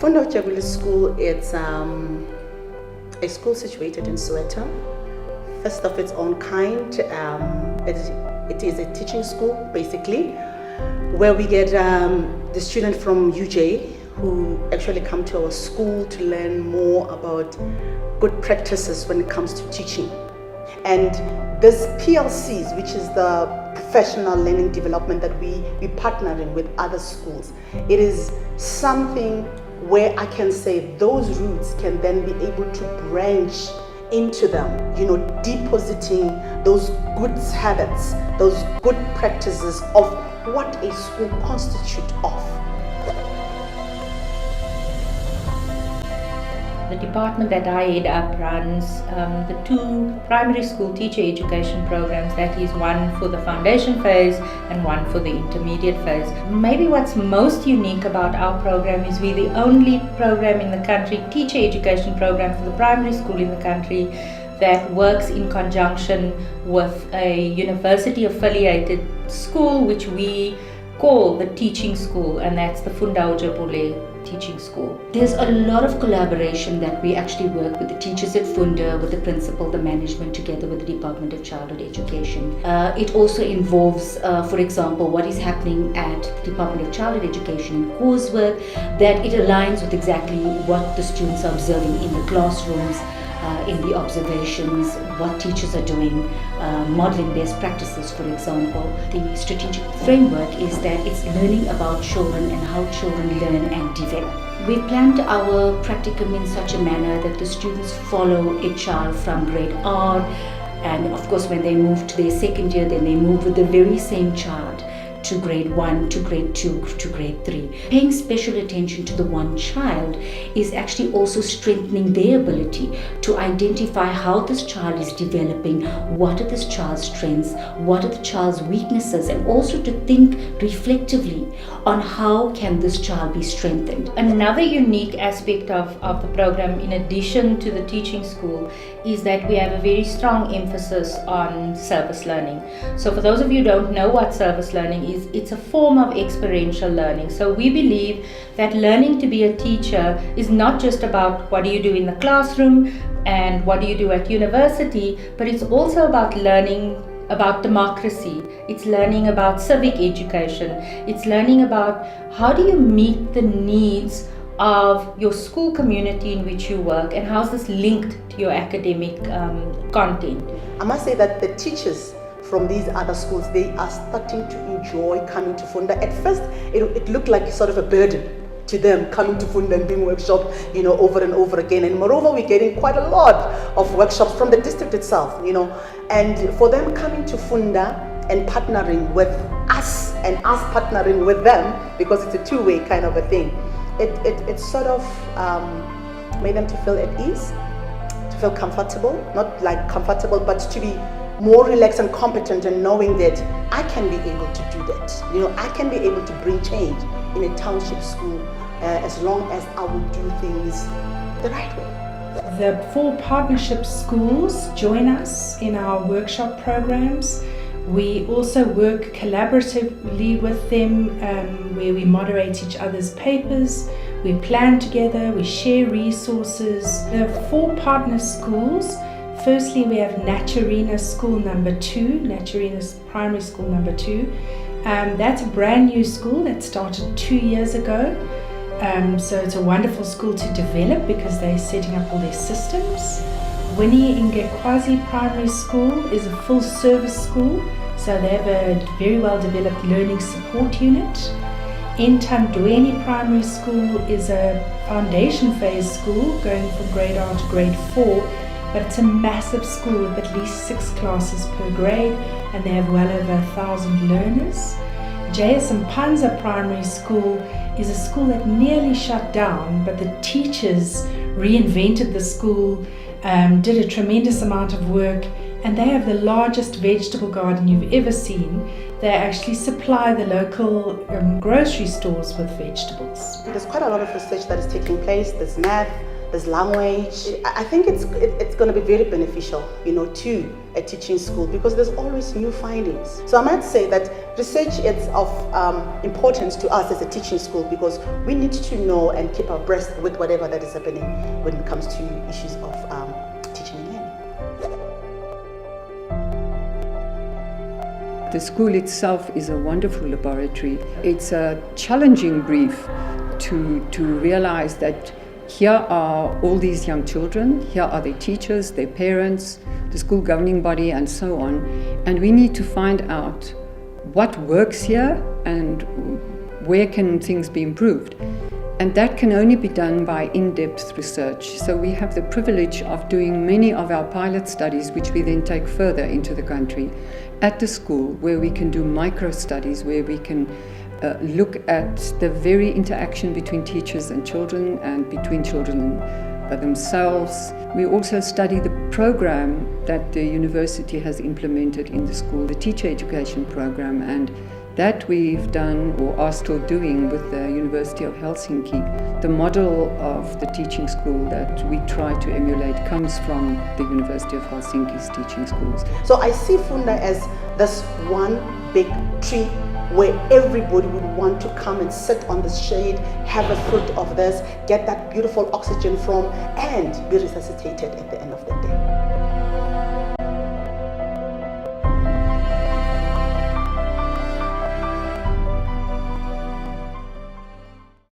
Funda Ujabule School, it's a school situated in Soweto, first of its own kind. It is a teaching school, basically, where we get the students from UJ who actually come to our school to learn more about good practices when it comes to teaching. And this PLCs, which is the professional learning development that we partner in with other schools, it is something where I can say those roots can then be able to branch into them, depositing those good habits, those good practices of what a school constitutes of. The department that I head up runs the 2 primary school teacher education programs, that is one for the foundation phase and one for the intermediate phase. Maybe what's most unique about our program is we're the only program in the country, teacher education program for the primary school in the country, that works in conjunction with a university affiliated school which we call the teaching school, and that's the Funda Ujabule Teaching School. There's a lot of collaboration that we actually work with the teachers at Funda, with the principal, the management, together with the Department of Childhood Education. It also involves, for example, what is happening at the Department of Childhood Education in coursework, that it aligns with exactly what the students are observing in the classrooms, in the observations, what teachers are doing, modeling best practices, for example. The strategic framework is that it's learning about children and how children learn and develop. We planned our practicum in such a manner that the students follow a child from grade R, and of course when they move to their second year, then they move with the very same child to grade 1, to grade 2, to grade 3. Paying special attention to the one child is actually also strengthening their ability to identify how this child is developing, what are this child's strengths, what are the child's weaknesses, and also to think reflectively on how can this child be strengthened. Another unique aspect of the program, in addition to the teaching school, is that we have a very strong emphasis on service learning. So for those of you who don't know what service learning is, it's a form of experiential learning. So we believe that learning to be a teacher is not just about what do you do in the classroom and what do you do at university, but it's also about learning about democracy. It's learning about civic education. It's learning about how do you meet the needs of your school community in which you work, and how's this linked to your academic content. I must say that the teachers from these other schools, they are starting to enjoy coming to Funda. At first, it looked like sort of a burden to them coming to Funda and doing workshops, over and over again. And moreover, we're getting quite a lot of workshops from the district itself, and for them coming to Funda and partnering with us and us partnering with them, because it's a two-way kind of a thing. It sort of made them to feel at ease, to feel comfortable, not like comfortable, but to be more relaxed and competent, and knowing that I can be able to do that. I can be able to bring change in a township school as long as I will do things the right way. The 4 partnership schools join us in our workshop programs. We also work collaboratively with them, where we moderate each other's papers, we plan together, we share resources. The 4 partner schools, firstly we have Naturina School number 2, Naturina's primary school number 2. That's a brand new school that started 2 years ago. So it's a wonderful school to develop because they're setting up all their systems. Winnie Ingekwazi Primary School is a full service school, so they have a very well developed learning support unit. Ntandweni Primary School is a foundation phase school going from grade R to grade 4, but it's a massive school with at least 6 classes per grade, and they have well over 1,000 learners. J.S. Mpanza Primary School is a school that nearly shut down, but the teachers reinvented the school, did a tremendous amount of work, and they have the largest vegetable garden you've ever seen. They actually supply the local grocery stores with vegetables. There's quite a lot of research that is taking place. There's math, there's language. I think it's going to be very beneficial, to a teaching school, because there's always new findings. So I might say that research is of importance to us as a teaching school, because we need to know and keep abreast with whatever that is happening when it comes to issues of teaching and learning. The school itself is a wonderful laboratory. It's a challenging brief to realize that here are all these young children, here are their teachers, their parents, the school governing body, and so on. And we need to find out what works here and where can things be improved. And that can only be done by in-depth research. So we have the privilege of doing many of our pilot studies, which we then take further into the country, at the school, where we can do micro-studies, where we can look at the very interaction between teachers and children, and between children themselves. We also study the program that the university has implemented in the school, the teacher education program, and that we've done or are still doing with the University of Helsinki. The model of the teaching school that we try to emulate comes from the University of Helsinki's teaching schools. So I see Funda as this one big tree where everybody would want to come and sit on the shade, have a fruit of this, get that beautiful oxygen from, and be resuscitated at the end of the day.